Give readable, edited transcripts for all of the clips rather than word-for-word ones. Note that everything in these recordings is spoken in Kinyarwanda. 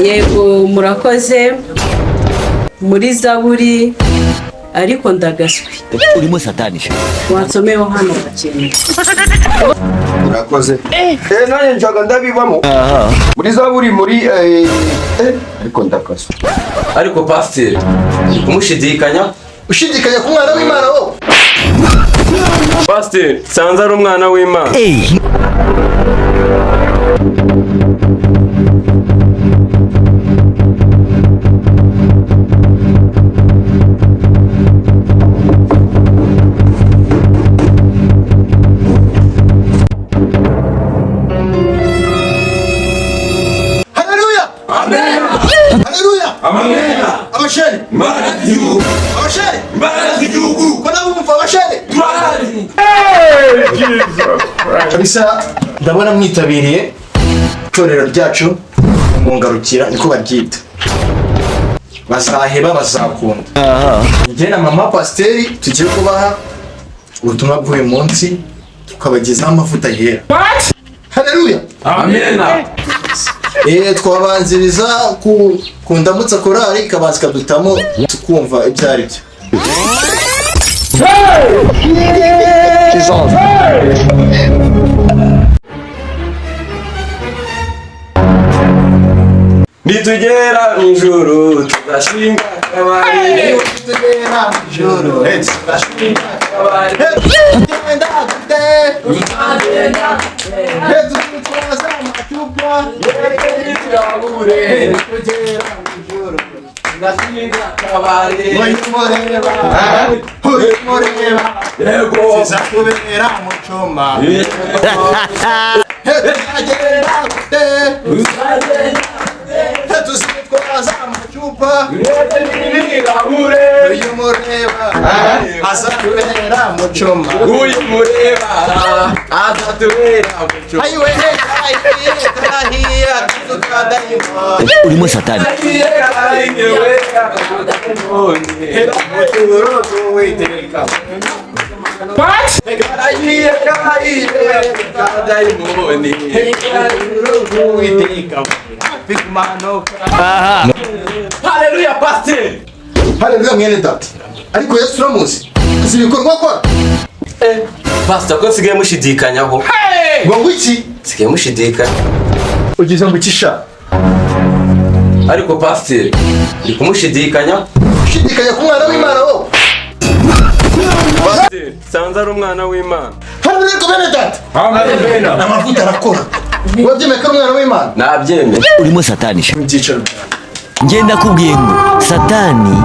Yego murakoze muri Zaburi ariko ndagaswi. Urimo satani she. Wansomeho hano bakene. Urakoze. Nanye njaga ndabibamo. Muri Zaburi muri ariko ndagaswi. Ariko pastor umushidikanya Ushidikanya ku mwana w'Imana wo. Pastor sanza ari umwana w'Imana. Abasheri Maraziu abasheri Maraziu kona bumva abasheri Turari kabisa ndabona mwitabiriye itorero ryacu mungarukira niko baryita bazaheba bazakunda njye na mama pasiteri tugiye kubaha ubutumwa bw'uyu munsi tukabagezaho amavuta yera. Haleluya Amena. Twabanziriza ku ndamutsa korali ikabanza ikadutamo tukumva ibyo ari byo. Nitugera mw'ijuru tugashinga akabari. Nitugera mw'ijuru tugashinga akabari. Tuzitwaza amacupa Nitugera mw'ijuru tugashinga akabari. uyumureba Yego zizakubera mucoma tuzitwaza amacupa uyumureba azakubera mucoma uyumureba azatubera mucoma. ayiwe karahiya tukadayima Urimo satani. Haleluya pastor. Haleluya mwene data. Ariko Yesu uramuzi azi ibikorwa akora. Pastor ko sigaye mushidikanyaho. Ngo iki Sigaye mushidikanya. ugize ngo ikisha Ariko pastor ndi kumushidikanya. ushidikanya ku mwana w'Imana wo. Pastor sanza ari umwana w'Imana. Haleluya mwene data. Amena. Amavuta arakora. Wabyemeye ko umwana w'Imana Nabyemeye. Urimo satani she. mu byicaro. Nge ndakubwiye ngo satani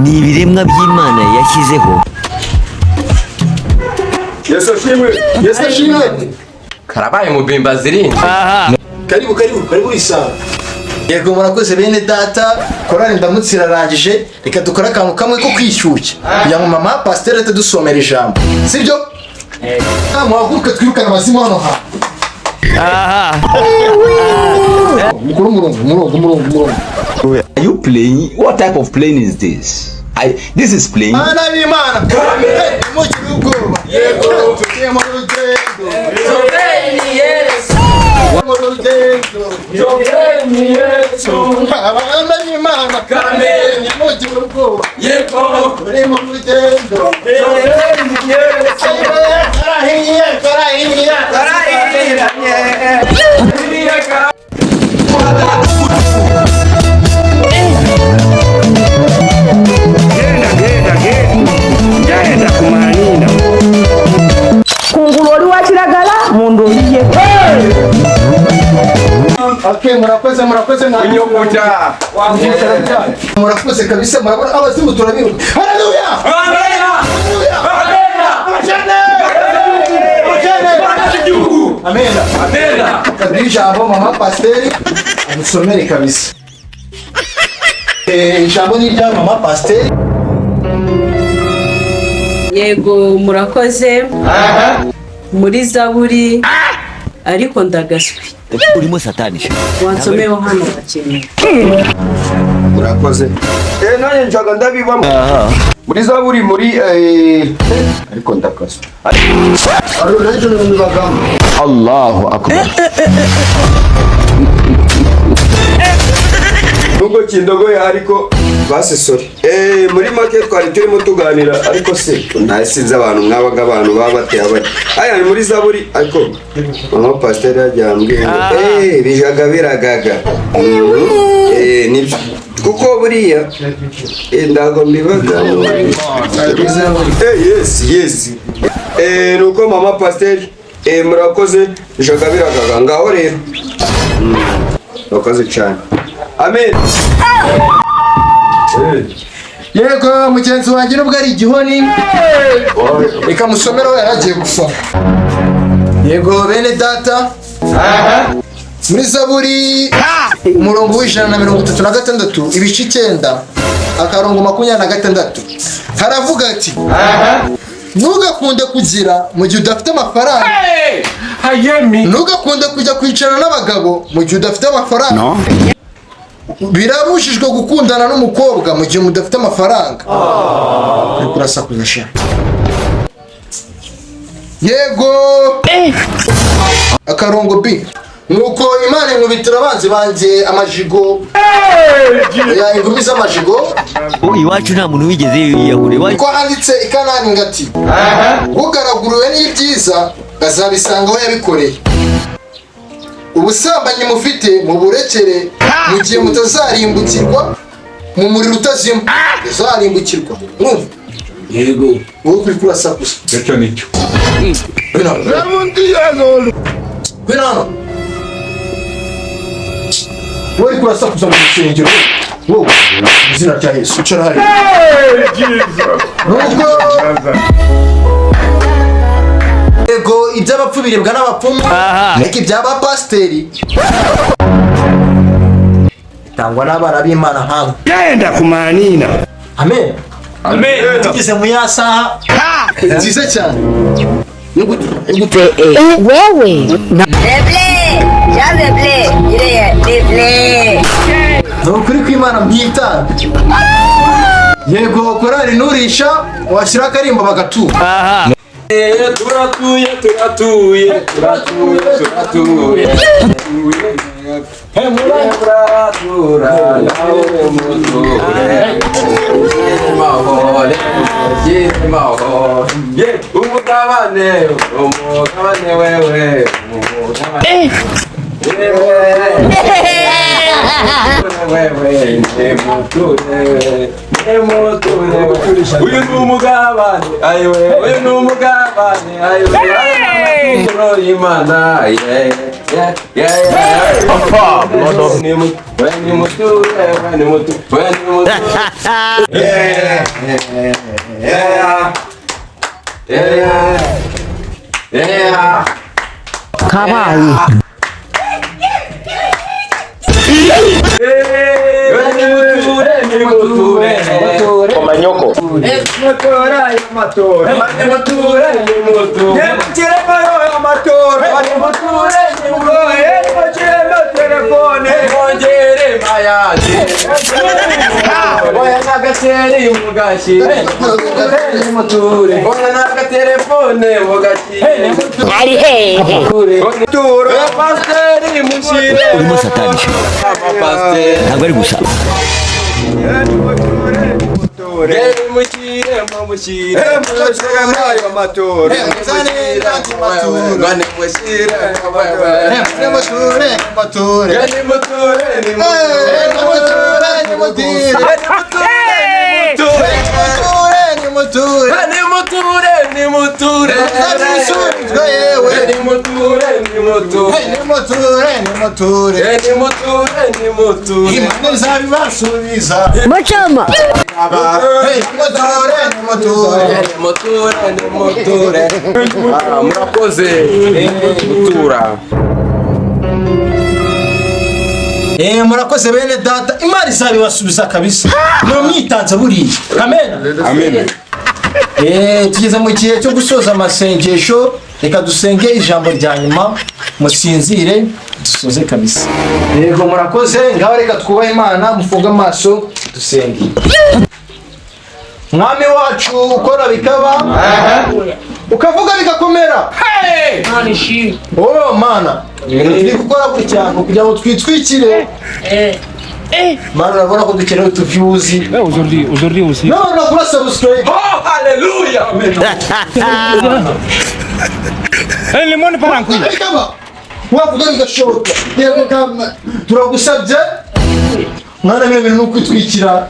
ni ibiremwa by'Imana yashyizeho. Yesu ashimwe. Yesu ashimwe. Karabaye mu bimba zirindi. Karibu isaba. Yego murakoze bene data, korali ndamutse irarangije, reka dukora akantu kamwe ko kwishyushya. Ya mama pasteur atadusomera ijambo. Sibyo? Muhaguruke twirukana abazimu hano ha. Murongo. Are you playing? What type of plane is this? This is playing. Mana y'Imana. Mu gihugu. Yego. Tugiye mu rugendo. Joveni Yesu. Mu rugendo. Joveni Yesu. Abana y'Imana. Amen. Mu gihugu. Yego. Turi mu rugendo. Joveni Yesu. Karahiye. Genda kumanina kungulu oli wa kiragala mundu oliye. Okay, murakoze Unyokuta. murakoze kabisa, murabona abazimu turabiruka. Haleluya. Amena. Kadiri ijambo mama pasiteri adusomere kabisa. Ijambo ni rya mama pasiteri. Yego murakoze muri Zaburi ariko ndagaswi. Urimo satani she. Wansomeho hano bakene. Urakoze. Nanye njaga ndabibamo. Muri Zaburi muri ariko ndakaso. Allahu Akbar. nubwo kindogoye ariko basi sorry. Muri make twari turimo tuganira ariko se nasinze abantu mwabaga abantu baba bateye abari. Aya ni muri Zaburi ariko mama pastor yajyambwiye bijaga biragaga. Nibyo kuko buriya ndago mbibaga. Yes. Nuko mama pastor murakoze bijaga biragaga ngaho rero. Murakoze cyane. Amen. Yego mugenzi wanjye nubwo ari igihoni reka musomero yaragiye gusoma. Yego bene data muri Zaburi umurongo w'136 ibice 9 akarongo 26 haravuga ati ntugakunde kugira mu gihe udafite amafaranga. Ntugakunde kujya kwicarana n'abagabo mu gihe udafite amafaranga. Birabujijwe gukundana n'umukobwa mu gihe mudafite amafaranga. Kurasakuza sha. Yego akarongo B nuko Imana inkubitira abanzi banjye amajigo ya ingumi z'amajigo. Iwacu nta muntu wigeze yiyahure. Ko handitse ikanani ngati ugaraguruwe n'ibyiza azabisanga aho yabikoreye. Ubusambanyi mufite mu burekere mu gihe mutazarimbukirwa mu muriro utazima. Muzarimbukirwa. Yego wowe kuri kurasakuza. Cyo nicyo. Binano wowe kurasakuza mu rusengero. Wowe izina rya Yesu ucara hari. Ego iby'abapfu biribwa n'abapfumu ariko iby'aba pasteri tangwa n'abana b'Imana nkawe. Yaenda kumanina. Amen. Tugeze mu yasaha nziza cyane. Wewe Nukuri kw'Imana mwita. Yego korari nurisha washyira akarimbo bagatura. Turatuye. Umugabane wewe. Uyu ni umugabane ayiwe. Uyu ni umugabane ayiwe. Imana kabaye. Omanyoko. Ari hehe. Urimo satani ntabwo ari gusa. Machama. Murakoze gutura. Murakoze bene data. Imana izabibasubiza kabisa. Mwitanze buriya. Amen. Tugeze mu gihe cyo gusoza amasengesho. Reka dusenge ijambo rya nyuma musinzire dusoze kabisa. Yego murakoze ngaho reka twubahe Imana mufunga amaso dusenge. Mwami wacu ukora bikaba ukavuga bigakomera. Oh mana turi gukora buri cyane kugira ngo twitwikire Mano urabona ko dukeneye utuviews. Aujourd'hui aussi. No, kuri subscribe. Oh, haleluya. Le monde part en couille. Kama wavuga bigashoboka. Yego kama turagusabye. Mwana mwe bintu kwitwikira.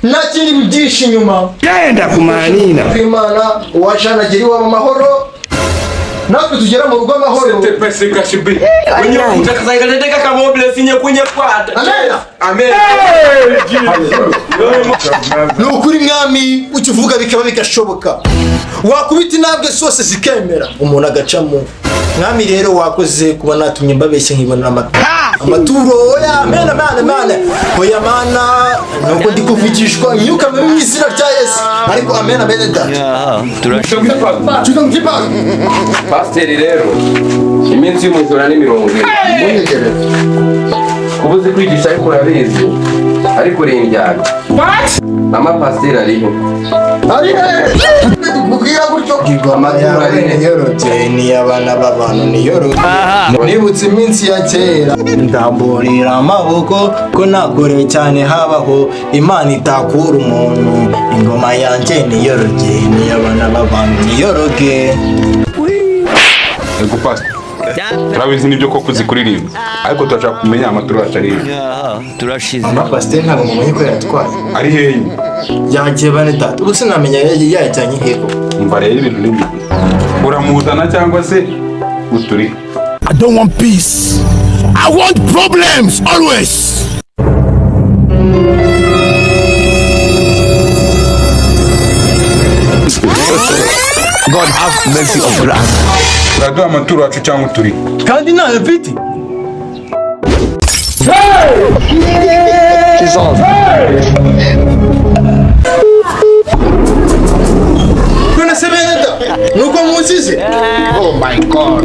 Nta kindi bigisha inyuma. Genda kumanina. Imana wajana geri wa mahoro. Natwe tugera mu rugo amahoro. Tepese kashibi. Unyo kakazayigateka kamobile sinye kunye kwata. Amen. Amen. Nukuri mwami ukivuga bikaba bigashoboka. Wakubita intabwe zose zikemera umuntu agacamo. Mwami rero wakoze kuba natumye mbabeshye nkibona amaturo oya amen. Oya mana nuko ndikuvugishwa nyuka mu izina rya Yesu. Ariko amen da. Turashimira. Pastor rero iminsi y'umuzora ni 70. Kubuze kwigisha ariko urabizi. Ariko rinjyana. What? Mama pastor ariho. Ari kubwira gutyo kigwa amaturo ari niyorote ni abana b'abantu niyorote. Nibutse iminsi ya kera ndamburira amaboko ko nakoreye cyane habaho Imana itakura umuntu ingoma yanjye niyorote ni abana b'abantu niyoroge. Ego pastor. Turabizi nibyo koko zikuririmba. Ariko turashaka kumenya amaturo ataririmba. turashize. Pastor ntabwo mumenye ko yatwaye. Ari hehe? Yagiye bane tatu. Ubuse namenya yajyanye heko. Umva rero ibintu nimbi. Uramuzana cyangwa se uturi? I don't want peace. I want problems always. God have mercy on us. Uraduha amaturo wacu cyangwa uturi? Kandi nawe mfite. Kuna sebeneda nuko munsize. Oh my God.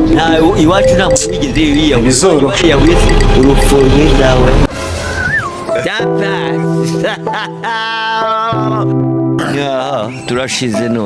Iwacu nta muntu wigeze yiyahura. Bizoro. Yahuye urupfu rw'indawe. Turashize no.